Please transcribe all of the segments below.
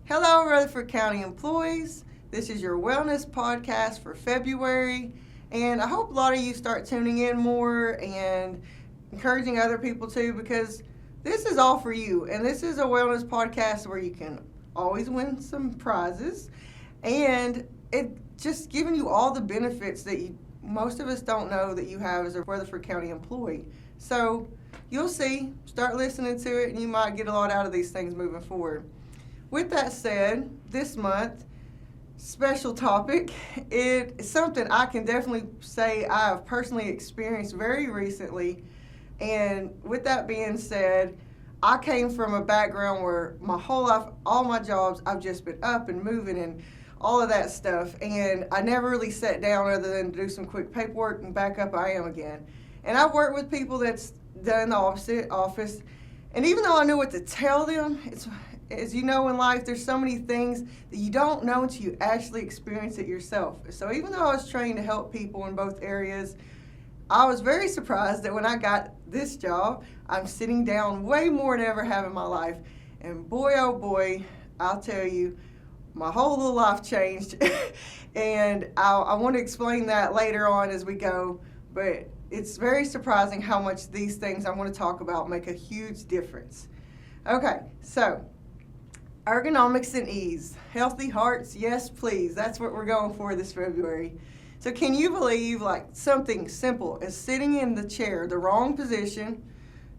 Hello, Rutherford County employees. This is your wellness podcast for February, and I hope a lot of you start tuning in more and encouraging other people too, because this is all for you, and this is a wellness podcast where you can always win some prizes, and it just giving you all the benefits that most of us don't know that you have as a Rutherford County employee. So you'll see, start listening to it, and you might get a lot out of these things moving forward. With that said, this month, special topic, it's something I can definitely say I have personally experienced very recently. And with that being said, I came from a background where my whole life, all my jobs, I've just been up and moving and all of that stuff. And I never really sat down other than to do some quick paperwork and back up I am again. And I've worked with people that's done the opposite office. And even though I knew what to tell them, as you know in life, there's so many things that you don't know until you actually experience it yourself. So even though I was trained to help people in both areas, I was very surprised that when I got this job, I'm sitting down way more than I ever have in my life. And boy, oh boy, I'll tell you, my whole little life changed. And I want to explain that later on as we go. But it's very surprising how much these things I want to talk about make a huge difference. Okay, so ergonomics and ease. Healthy hearts, yes please. That's what we're going for this February. So can you believe something simple as sitting in the chair, the wrong position,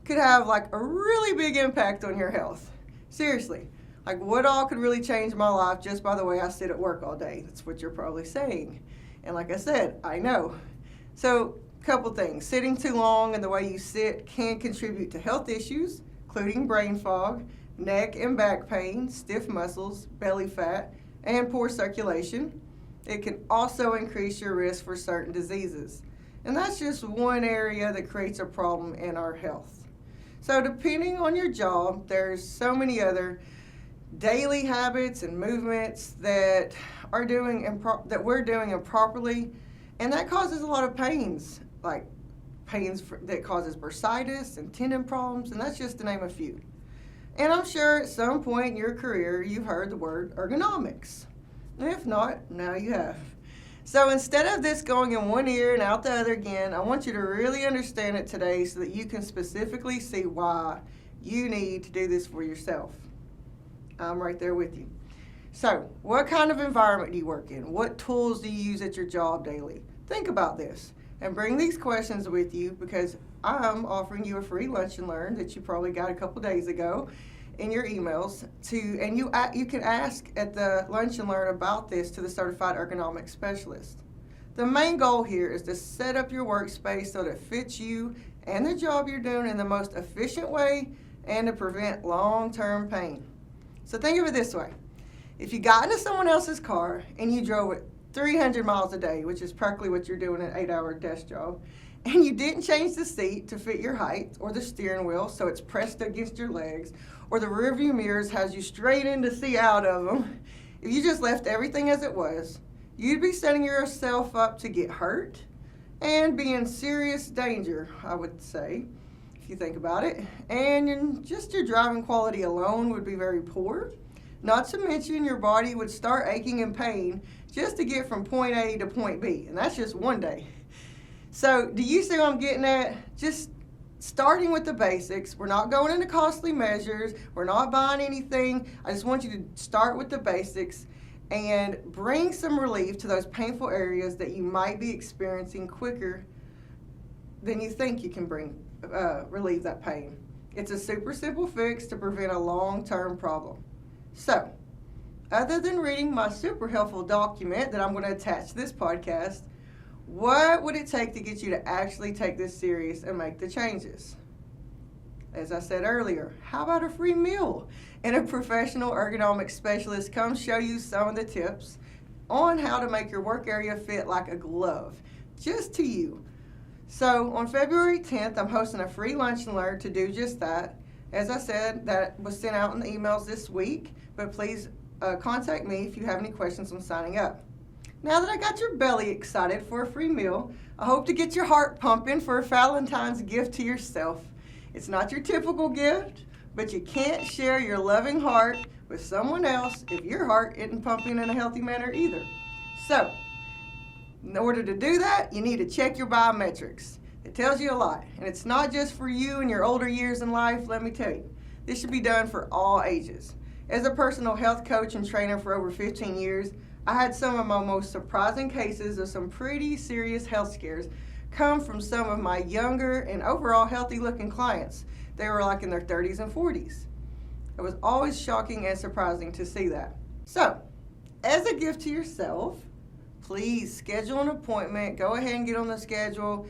could have a really big impact on your health? Seriously, what all could really change my life just by the way I sit at work all day? That's what you're probably saying. And like I said, I know. So a couple things. Sitting too long and the way you sit can contribute to health issues, including brain fog, neck and back pain, stiff muscles, belly fat, and poor circulation. It can also increase your risk for certain diseases. And that's just one area that creates a problem in our health. So depending on your job, there's so many other daily habits and movements that we're doing improperly, and that causes a lot of pains, that causes bursitis and tendon problems, and that's just to name a few. And I'm sure at some point in your career you've heard the word ergonomics. If not, now you have. So instead of this going in one ear and out the other again, I want you to really understand it today so that you can specifically see why you need to do this for yourself. I'm right there with you. So, what kind of environment do you work in? What tools do you use at your job daily? Think about this and bring these questions with you, because I'm offering you a free lunch and learn that you probably got a couple days ago in your emails and you can ask at the lunch and learn about this to the certified ergonomic specialist. The main goal here is to set up your workspace so that it fits you and the job you're doing in the most efficient way and to prevent long-term pain. So think of it this way. If you got into someone else's car and you drove it 300 miles a day, which is practically what you're doing an 8-hour desk job, and you didn't change the seat to fit your height or the steering wheel so it's pressed against your legs, or the rearview mirrors has you straight in to see out of them, if you just left everything as it was, you'd be setting yourself up to get hurt and be in serious danger, I would say, if you think about it. And just your driving quality alone would be very poor. Not to mention your body would start aching in pain just to get from point A to point B, and that's just one day. So do you see what I'm getting at? Just starting with the basics. We're not going into costly measures. We're not buying anything. I just want you to start with the basics and bring some relief to those painful areas that you might be experiencing quicker than you think you can relieve that pain. It's a super simple fix to prevent a long-term problem. So, other than reading my super helpful document that I'm going to attach to this podcast, what would it take to get you to actually take this serious and make the changes? As I said earlier, how about a free meal and a professional ergonomic specialist come show you some of the tips on how to make your work area fit like a glove, just to you. So on February 10th, I'm hosting a free lunch and learn to do just that. As I said, that was sent out in the emails this week, but please contact me if you have any questions on signing up. Now that I got your belly excited for a free meal, I hope to get your heart pumping for a Valentine's gift to yourself. It's not your typical gift, but you can't share your loving heart with someone else if your heart isn't pumping in a healthy manner either. So, in order to do that, you need to check your biometrics. It tells you a lot, and it's not just for you in your older years in life, let me tell you. This should be done for all ages. As a personal health coach and trainer for over 15 years, I had some of my most surprising cases of some pretty serious health scares come from some of my younger and overall healthy looking clients. They were like in their 30s and 40s. It was always shocking and surprising to see that. So, as a gift to yourself, please schedule an appointment. Go ahead and get on the schedule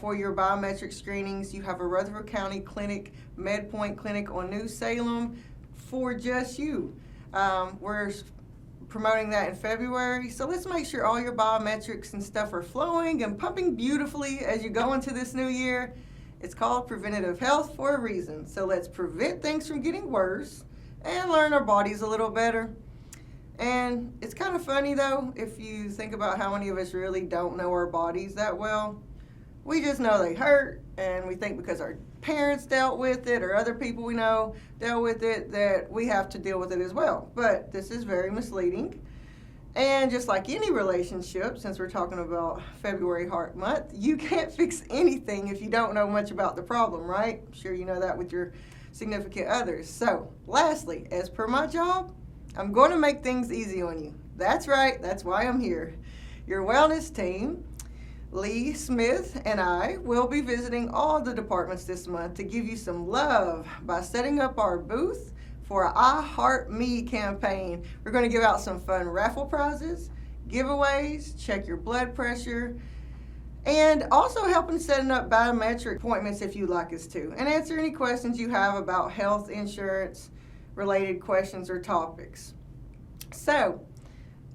for your biometric screenings. You have a Rutherford County Clinic, MedPoint Clinic on New Salem for just you. We're promoting that in February, so let's make sure all your biometrics and stuff are flowing and pumping beautifully as you go into this new year. It's called preventative health for a reason, so let's prevent things from getting worse and learn our bodies a little better. And it's kind of funny though, if you think about how many of us really don't know our bodies that well. We just know they hurt, and we think because our parents dealt with it or other people we know dealt with it that we have to deal with it as well. But this is very misleading. And just like any relationship, since we're talking about February Heart Month, you can't fix anything if you don't know much about the problem, right? I'm sure you know that with your significant others. So, lastly, as per my job, I'm going to make things easy on you. That's right, that's why I'm here. Your wellness team, Lee Smith and I will be visiting all the departments this month to give you some love by setting up our booth for our I Heart Me campaign. We're going to give out some fun raffle prizes, giveaways, check your blood pressure, and also helping setting up biometric appointments if you'd like us to, and answer any questions you have about health insurance related questions or topics. So,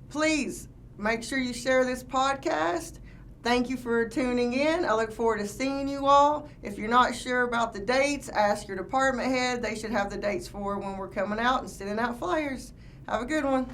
please make sure you share this podcast. Thank you for tuning in. I look forward to seeing you all. If you're not sure about the dates, ask your department head. They should have the dates for when we're coming out and sending out flyers. Have a good one.